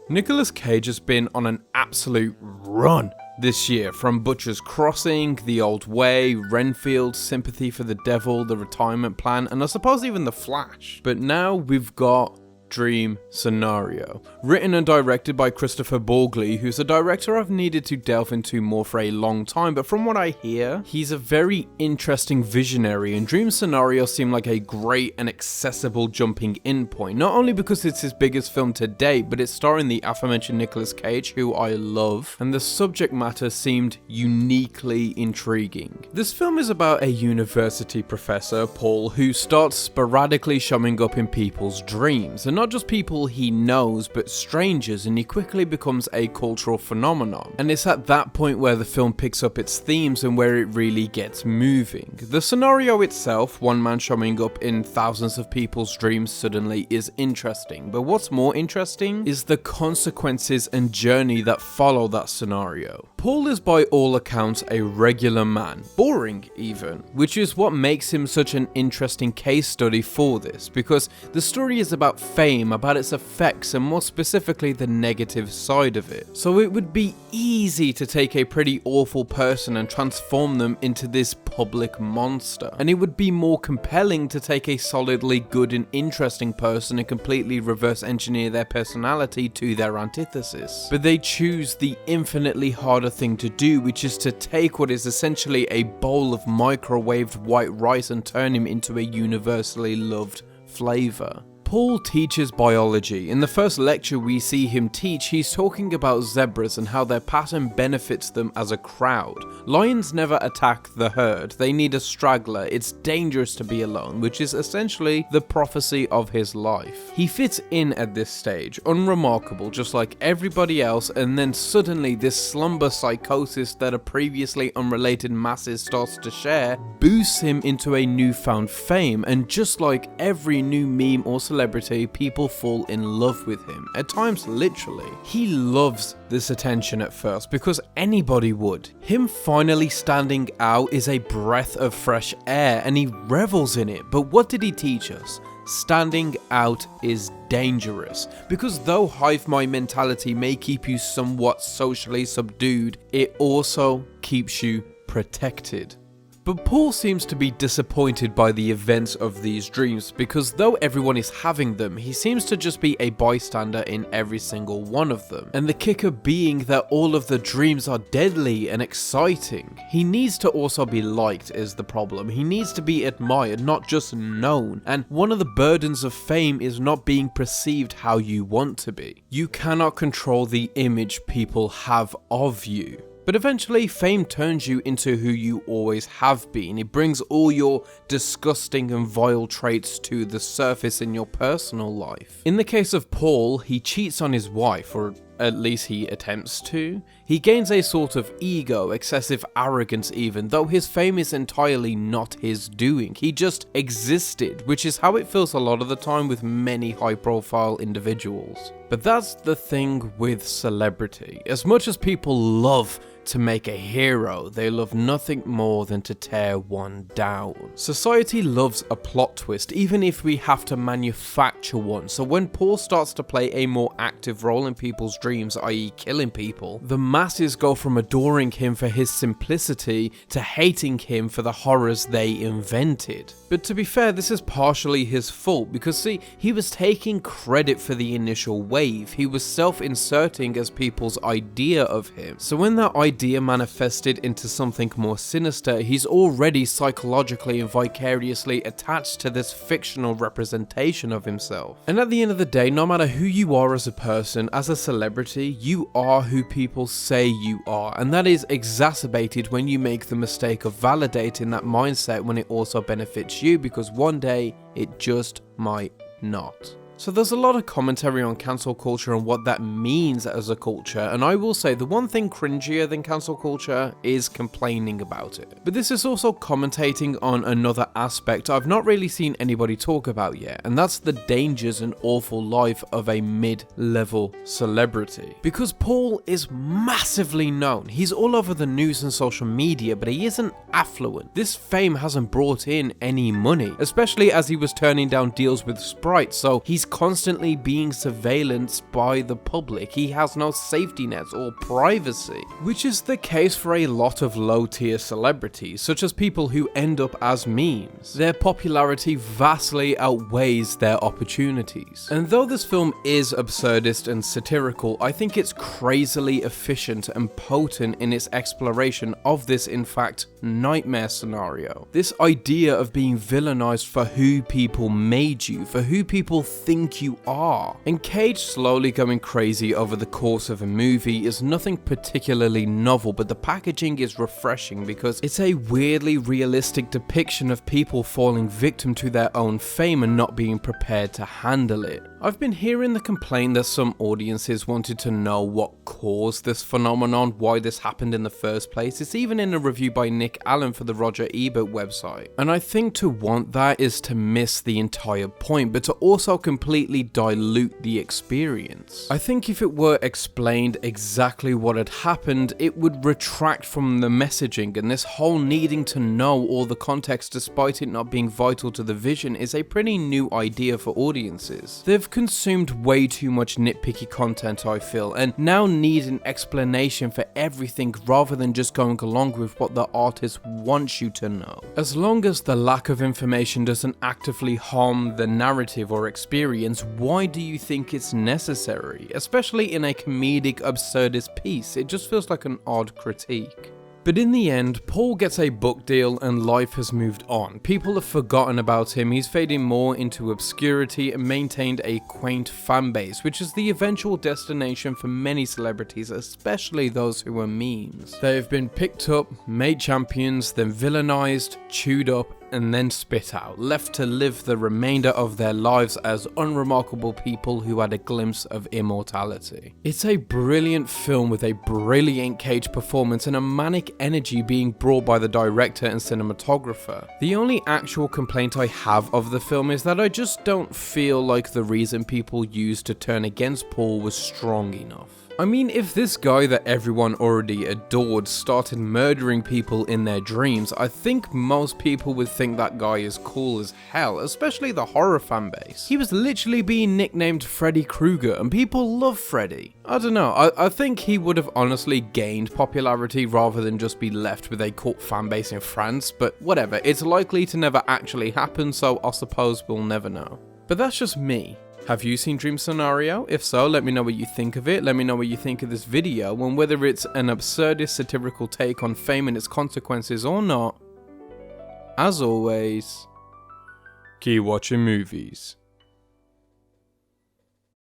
Nicolas Cage has been on an absolute run this year, from Butcher's Crossing, The Old Way, Renfield, Sympathy for the Devil, The Retirement Plan, and I suppose even The Flash. But now we've got Dream Scenario, written and directed by Christopher Borgli, who's a director I've needed to delve into more for a long time, but from what I hear, he's a very interesting visionary, and Dream Scenario seemed like a great and accessible jumping in point, not only because it's his biggest film to date, but it's starring the aforementioned Nicolas Cage, who I love, and the subject matter seemed uniquely intriguing. This film is about a university professor, Paul, who starts sporadically showing up in people's dreams, and not just people he knows, but strangers, and he quickly becomes a cultural phenomenon. And it's at that point where the film picks up its themes and where it really gets moving. The scenario itself, one man showing up in thousands of people's dreams suddenly, is interesting, but what's more interesting is the consequences and journey that follow that scenario. Paul is by all accounts a regular man, boring even, which is what makes him such an interesting case study for this, because the story is about fame, about its effects, and more specifically the negative side of it. So it would be easy to take a pretty awful person and transform them into this public monster, and it would be more compelling to take a solidly good and interesting person and completely reverse engineer their personality to their antithesis. But they choose the infinitely harder thing to do, which is to take what is essentially a bowl of microwaved white rice and turn him into a universally loved flavor. Paul teaches biology. In the first lecture we see him teach, he's talking about zebras and how their pattern benefits them as a crowd. Lions never attack the herd, they need a straggler, it's dangerous to be alone, which is essentially the prophecy of his life. He fits in at this stage, unremarkable just like everybody else, and then suddenly this slumber psychosis that a previously unrelated masses starts to share boosts him into a newfound fame, and just like every new meme or celebrity, people fall in love with him, at times literally. He loves this attention at first, because anybody would. Him finally standing out is a breath of fresh air, and he revels in it. But what did he teach us? Standing out is dangerous, because though hive mind mentality may keep you somewhat socially subdued, it also keeps you protected. But Paul seems to be disappointed by the events of these dreams, because though everyone is having them, he seems to just be a bystander in every single one of them. And the kicker being that all of the dreams are deadly and exciting. He needs to also be liked is the problem. He needs to be admired, not just known. And one of the burdens of fame is not being perceived how you want to be. You cannot control the image people have of you. But eventually, fame turns you into who you always have been. It brings all your disgusting and vile traits to the surface in your personal life. In the case of Paul, he cheats on his wife, or at least he attempts to. He gains a sort of ego, excessive arrogance even, though his fame is entirely not his doing. He just existed, which is how it feels a lot of the time with many high-profile individuals. But that's the thing with celebrity. As much as people love to make a hero, they love nothing more than to tear one down. Society loves a plot twist, even if we have to manufacture one. So when Paul starts to play a more active role in people's dreams, i.e. killing people, the masses go from adoring him for his simplicity to hating him for the horrors they invented. But to be fair, this is partially his fault, because see, he was taking credit for the initial wave. He was self-inserting as people's idea of him. So when that idea manifested into something more sinister, he's already psychologically and vicariously attached to this fictional representation of himself. And at the end of the day, no matter who you are as a person, as a celebrity, you are who people say you are, and that is exacerbated when you make the mistake of validating that mindset when it also benefits you, because one day it just might not. So there's a lot of commentary on cancel culture and what that means as a culture, and I will say the one thing cringier than cancel culture is complaining about it. But this is also commentating on another aspect I've not really seen anybody talk about yet, and that's the dangers and awful life of a mid-level celebrity. Because Paul is massively known, he's all over the news and social media, but he isn't affluent. This fame hasn't brought in any money, especially as he was turning down deals with Sprite, so he's constantly being surveillanced by the public. He has no safety nets or privacy, which is the case for a lot of low-tier celebrities, such as people who end up as memes. Their popularity vastly outweighs their opportunities. And though this film is absurdist and satirical, I think it's crazily efficient and potent in its exploration of this, in fact, nightmare scenario. This idea of being villainized for who people made you, for who people think you are. And Cage slowly going crazy over the course of a movie is nothing particularly novel, but the packaging is refreshing because it's a weirdly realistic depiction of people falling victim to their own fame and not being prepared to handle it. I've been hearing the complaint that some audiences wanted to know what caused this phenomenon, why this happened in the first place. It's even in a review by Nick Allen for the Roger Ebert website. And I think to want that is to miss the entire point, but to also completely dilute the experience. I think if it were explained exactly what had happened, it would retract from the messaging, and this whole needing to know all the context despite it not being vital to the vision is a pretty new idea for audiences. They've consumed way too much nitpicky content, I feel, and now need an explanation for everything rather than just going along with what the artist wants you to know. As long as the lack of information doesn't actively harm the narrative or experience, why do you think it's necessary? Especially in a comedic absurdist piece, it just feels like an odd critique. But in the end, Paul gets a book deal and life has moved on. People have forgotten about him, he's fading more into obscurity and maintained a quaint fanbase, which is the eventual destination for many celebrities, especially those who are memes. They have been picked up, made champions, then villainized, chewed up, and then spit out, left to live the remainder of their lives as unremarkable people who had a glimpse of immortality. It's a brilliant film with a brilliant Cage performance and a manic energy being brought by the director and cinematographer. The only actual complaint I have of the film is that I just don't feel like the reason people used to turn against Paul was strong enough. I mean, if this guy that everyone already adored started murdering people in their dreams, I think most people would think that guy is cool as hell, especially the horror fanbase. He was literally being nicknamed Freddy Krueger, and people love Freddy. I don't know, I think he would have honestly gained popularity rather than just be left with a cult fanbase in France, but whatever, it's likely to never actually happen, so I suppose we'll never know. But that's just me. Have you seen Dream Scenario? If so, let me know what you think of it, let me know what you think of this video, and whether it's an absurdist satirical take on fame and its consequences or not. As always, keep watching movies.